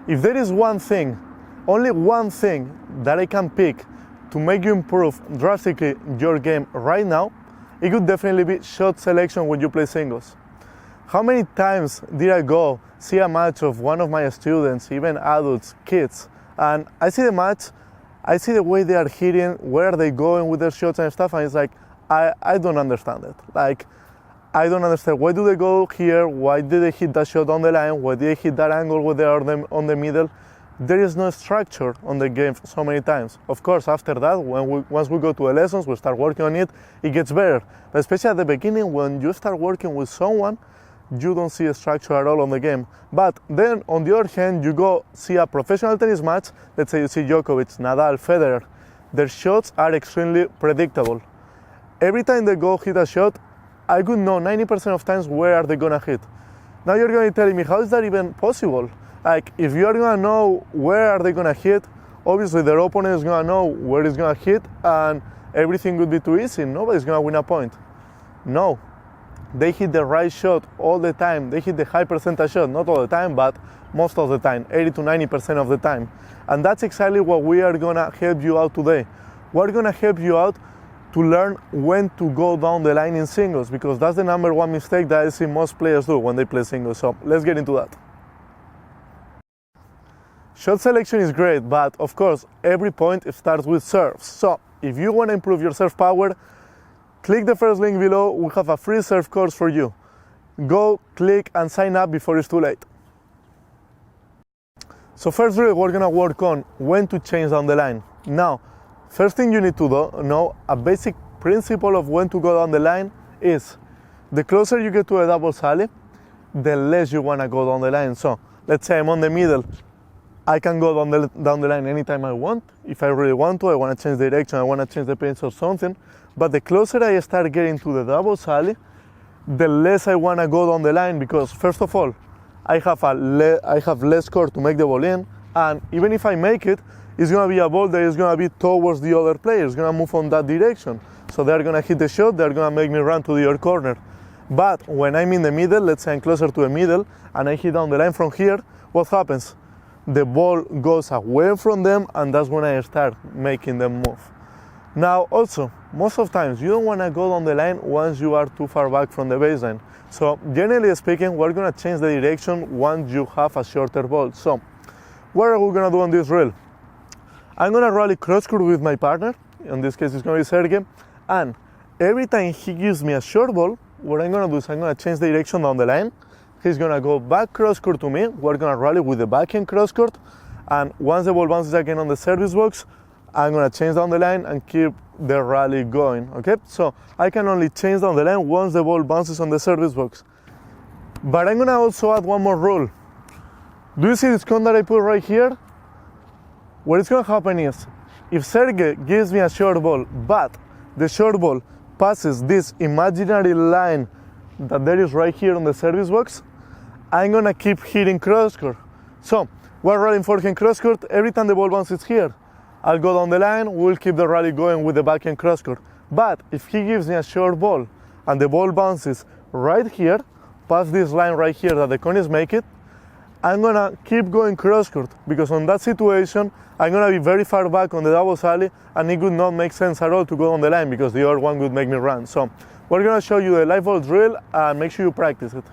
If there is one thing, only one thing that I can pick to make you improve drastically your game right now, it could definitely be shot selection when you play singles. How many times did I go see a match of one of my students, even adults, kids, and I see the match, I see the way they are hitting, where are they going with their shots and stuff, and it's like, I don't understand it. Like, I don't understand, why do they go here, why did they hit that shot on the line, why did they hit that angle when they are on the middle? There is no structure on the game so many times. Of course, after that, once we go to the lessons, we start working on it, it gets better. But especially at the beginning, when you start working with someone, you don't see a structure at all on the game. But then, on the other hand, you go see a professional tennis match, let's say you see Djokovic, Nadal, Federer, their shots are extremely predictable. Every time they go hit a shot, I could know 90% of times where are they gonna hit. Now you're going to tell me, how is that even possible? Like, if you're gonna know where are they gonna hit, obviously their opponent is gonna know where it's gonna hit, and everything would be too easy. Nobody's gonna win a point. No, they hit the right shot all the time. They hit the high percentage shot, not all the time, but most of the time, 80 to 90% of the time. And that's exactly what we are gonna help you out today. We're gonna help you out to learn when to go down the line in singles, because that's the number one mistake that I see most players do when they play singles. So let's get into that. Shot selection is great, but of course, every point starts with serves. So if you want to improve your serve power, click the first link below. We have a free serve course for you. Go, click, and sign up before it's too late. So first, really, we're gonna work on when to change down the line. Now, first thing you need to know, a basic principle of when to go down the line is the closer you get to a double sally, the less you want to go down the line. So let's say I'm on the middle, I can go down the line anytime I want. If I really want to, I want to change direction, I want to change the pace or something. But the closer I start getting to the double sally, the less I want to go down the line, because first of all, I have less court to make the ball in, and even if I make it, it's going to be a ball that is going to be towards the other player. It's going to move on that direction. So they're going to hit the shot, they're going to make me run to the other corner. But when I'm in the middle, let's say I'm closer to the middle, and I hit down the line from here, what happens? The ball goes away from them, and that's when I start making them move. Now also, most of the times, you don't want to go down the line once you are too far back from the baseline. So generally speaking, we're going to change the direction once you have a shorter ball. So what are we going to do on this drill? I'm going to rally cross court with my partner. In this case, it's going to be Sergey. And every time he gives me a short ball, what I'm going to do is I'm going to change the direction down the line. He's going to go back cross court to me. We're going to rally with the backhand cross court. And once the ball bounces again on the service box, I'm going to change down the line and keep the rally going. Okay? So I can only change down the line once the ball bounces on the service box. But I'm going to also add one more rule. Do you see this cone that I put right here? What is going to happen is, if Sergey gives me a short ball, but the short ball passes this imaginary line that there is right here on the service box, I'm going to keep hitting cross court. So we're rolling forehand cross court. Every time the ball bounces here, I'll go down the line, we'll keep the rally going with the backhand cross court. But if he gives me a short ball and the ball bounces right here, past this line right here that the cone is making, I'm gonna keep going cross court, because on that situation, I'm gonna be very far back on the double sally, and it would not make sense at all to go on the line, because the other one would make me run. So we're gonna show you the live ball drill, and make sure you practice it.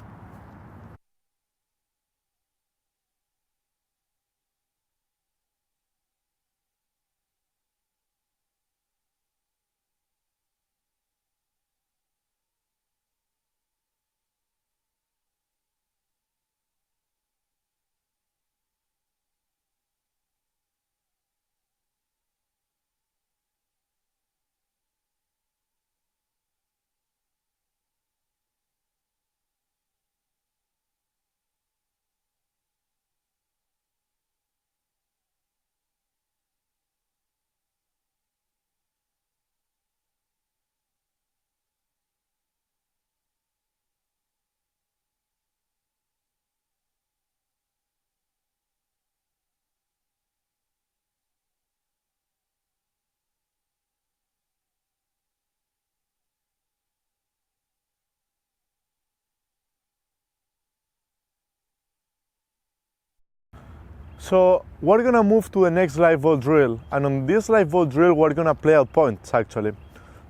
So we're gonna move to the next live ball drill, and on this live ball drill we're gonna play out points actually.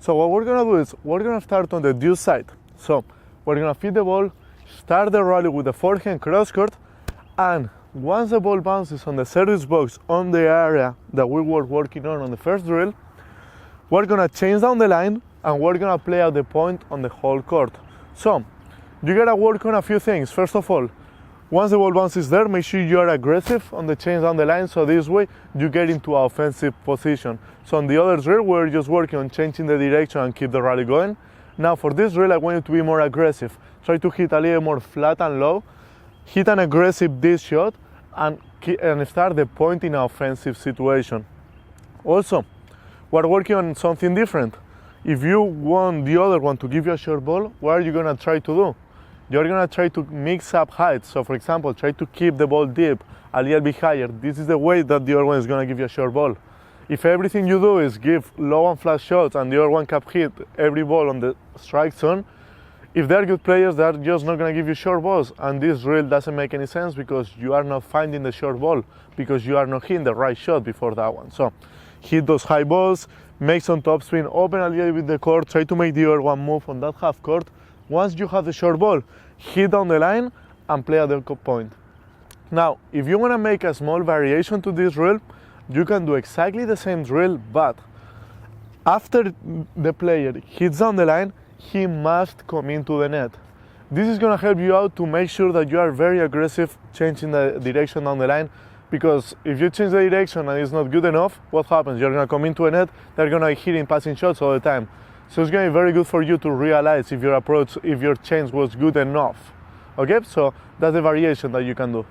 So what we're gonna do is we're gonna start on the deuce side. So we're gonna feed the ball, start the rally with the forehand cross court, and once the ball bounces on the service box on the area that we were working on the first drill, we're gonna change down the line and we're gonna play out the point on the whole court. So you gotta work on a few things. First of all, once the ball bounces there, make sure you are aggressive on the change down the line, so this way you get into an offensive position. So on the other drill, we're just working on changing the direction and keep the rally going. Now for this drill, I want you to be more aggressive. Try to hit a little more flat and low, hit an aggressive disc shot, and start the point in an offensive situation. Also, we're working on something different. If you want the other one to give you a short ball, what are you gonna try to do? You're gonna try to mix up heights. So for example, try to keep the ball deep, a little bit higher. This is the way that the other one is gonna give you a short ball. If everything you do is give low and flat shots and the other one can hit every ball on the strike zone, if they're good players, they're just not gonna give you short balls. And this drill doesn't make any sense because you are not finding the short ball, because you are not hitting the right shot before that one. So hit those high balls, make some topspin, open a little bit the court, try to make the other one move on that half court. Once you have the short ball, hit down the line and play at the point. Now, if you want to make a small variation to this drill, you can do exactly the same drill, but after the player hits down the line, he must come into the net. This is going to help you out to make sure that you are very aggressive changing the direction down the line, because if you change the direction and it's not good enough, what happens? You're going to come into a net, they're going to be hitting passing shots all the time. So it's going to be very good for you to realize if your approach, if your change was good enough. Okay, so that's the variation that you can do.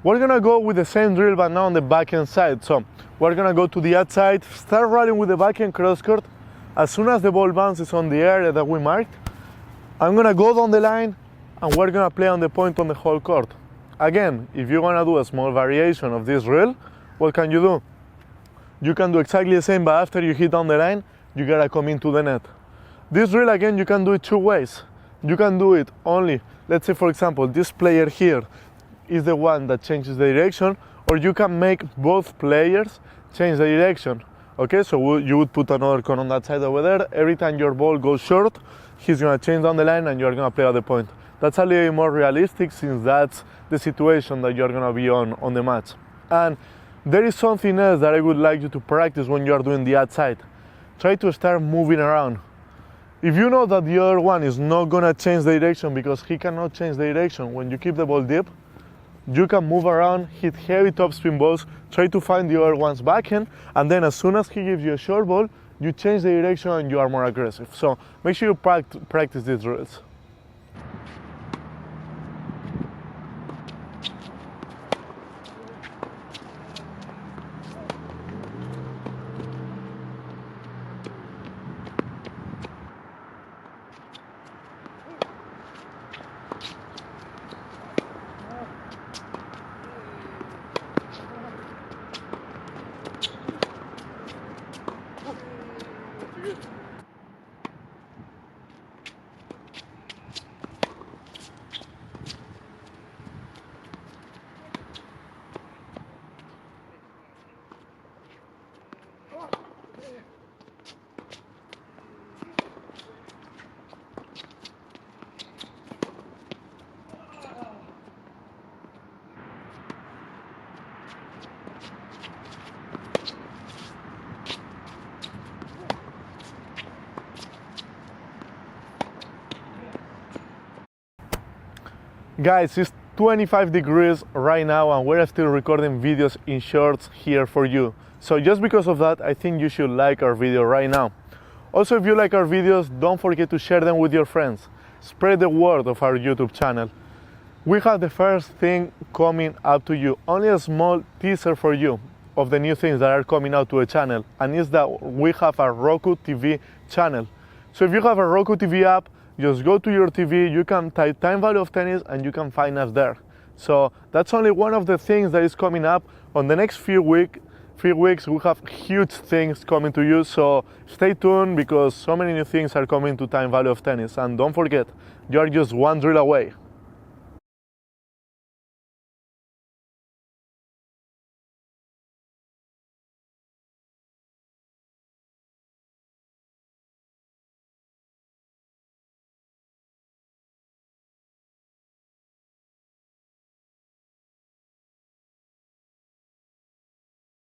We're gonna go with the same drill, but now on the backhand side. So we're gonna go to the outside, start running with the backhand cross court. As soon as the ball bounces on the area that we marked, I'm gonna go down the line and we're gonna play on the point on the whole court. Again, if you wanna do a small variation of this drill, what can you do? You can do exactly the same, but after you hit down the line, you gotta come into the net. This drill, again, you can do it two ways. You can do it only, let's say for example, this player here is the one that changes the direction, or you can make both players change the direction. Okay, so you would put another cone on that side over there. Every time your ball goes short, he's gonna change down the line and you're gonna play at the point. That's a little more realistic, since that's the situation that you're gonna be on the match. And there is something else that I would like you to practice when you are doing the outside. Try to start moving around. If you know that the other one is not gonna change the direction because he cannot change the direction when you keep the ball deep, you can move around, hit heavy topspin balls, try to find the other one's backhand, and then as soon as he gives you a short ball, you change the direction and you are more aggressive. So make sure you practice these drills. Guys, it's 25 degrees right now and we're still recording videos in shorts here for you. So just because of that, I think you should like our video right now. Also, if you like our videos, don't forget to share them with your friends. Spread the word of our YouTube channel. We have the first thing coming up to you, only a small teaser for you of the new things that are coming out to the channel, and is that we have a Roku TV channel. So if you have a Roku TV app, just go to your TV, you can type Time Value of Tennis and you can find us there. So that's only one of the things that is coming up. On the next few weeks we have huge things coming to you, so stay tuned because so many new things are coming to Time Value of Tennis. And don't forget, you are just one drill away.